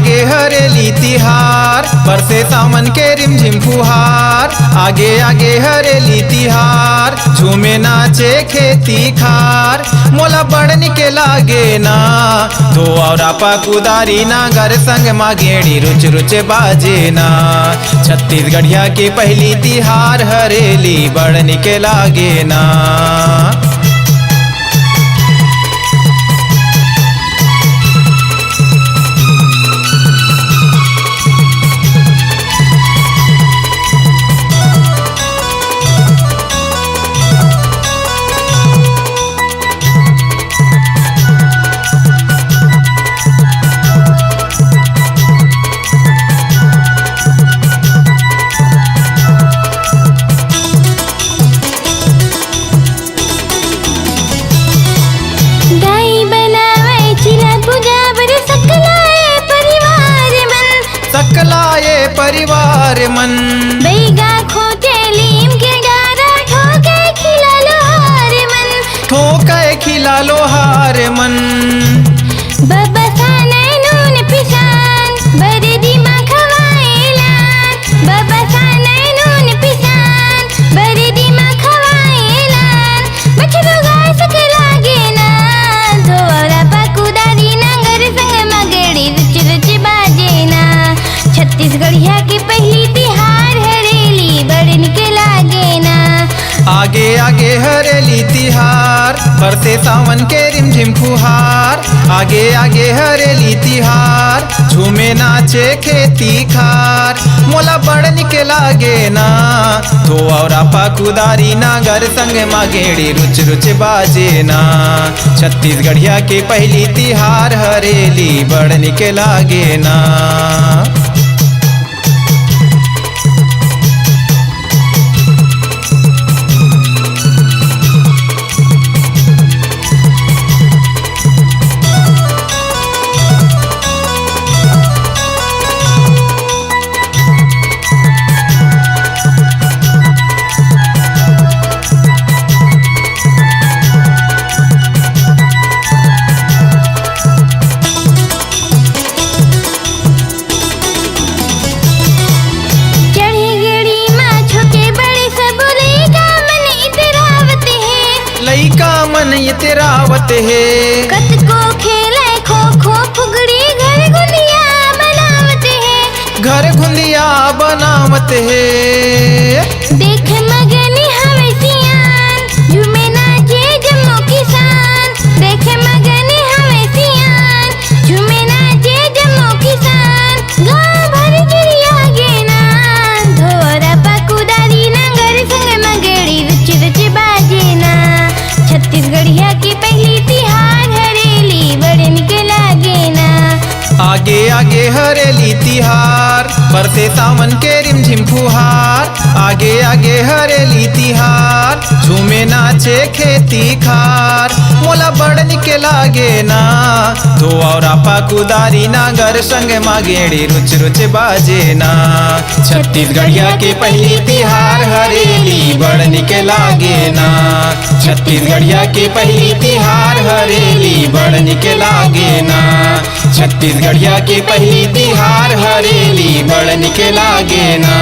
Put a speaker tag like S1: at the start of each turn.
S1: आगे हरेली तिहार, बरसे सावन के रिमझिम फुहार। आगे आगे हरेली तिहार, झूमे नाचे खेती खार। मोला बड़न के लागे ना तो और आपा कुदारी ना, घर संग मागेड़ी रुच रुच बाजे ना। छत्तीसगढ़िया की पहली तिहार हरेली बड़न के लागे ना।
S2: सकलाए परिवार मन
S1: बैगा खोटे लीम के डारा ठोके खिला लो हार मन।
S2: ठोके खिला लो हार मन।
S1: बाबा साने नून पिसान बड़े दिमा खवाएलान। बाबा साने नून पिसान बड़े दिमा खवाएलान। बचलो गाय सके लागे ना धोरा पाकुदारी नंगर संग मगड़ी रुच रुच बाजे ना। छत्तीसगढ़िया की पहली तिहार हरेली बड़न के लागे ना।
S2: आगे आगे हरेली तिहार, बरसे सावन के रिमझिम फुहार। आगे आगे हरेली तिहार, झूमे नाचे खेती खार। मोला बड़न के लागे ना तो और आपा कुदारी ना, घर संग मागेड़ी रुच रुच बाजे ना। छत्तीसगढ़िया की पहली तिहार हरेली बड़न के लागे ना। लइका मन इतरावत है
S1: कत को खेले खो खो फुगड़ी घर गुंदिया बनावत है।
S2: घर घुंदिया बनावत है।
S1: देख मगनी हवे सियान झूमे नाचे जम्मू किसान। देख मगनी हवे सियान झूमे नाचे जम्मू किसान। गाँव भर गिरिया गे ना धोरा पाकुदारी नंगर संग मगड़ी रुच रुच बाजे ना। छत्तीसगढ़िया की पहली तिहार हरेली बड़न के लागे ना।
S2: आगे आगे हरेली तिहार, बरसे सावन के रिमझिम फुहार। आगे आगे हरेली तिहार, झूमे नाचे खेती खार। मोला बड़न के लागे ना तो और आपा कुदारी ना, घर संग मागेड़ी रुच रुच बाजे ना। छत्तीसगढ़िया की पहली तिहार हरेली बड़न के लागे ना। छत्तीसगढ़िया की पहली तिहार हरेली बड़न के लागे ना। छत्तीसगढ़िया की पहली तिहार हरेली बड़न के लागे ना।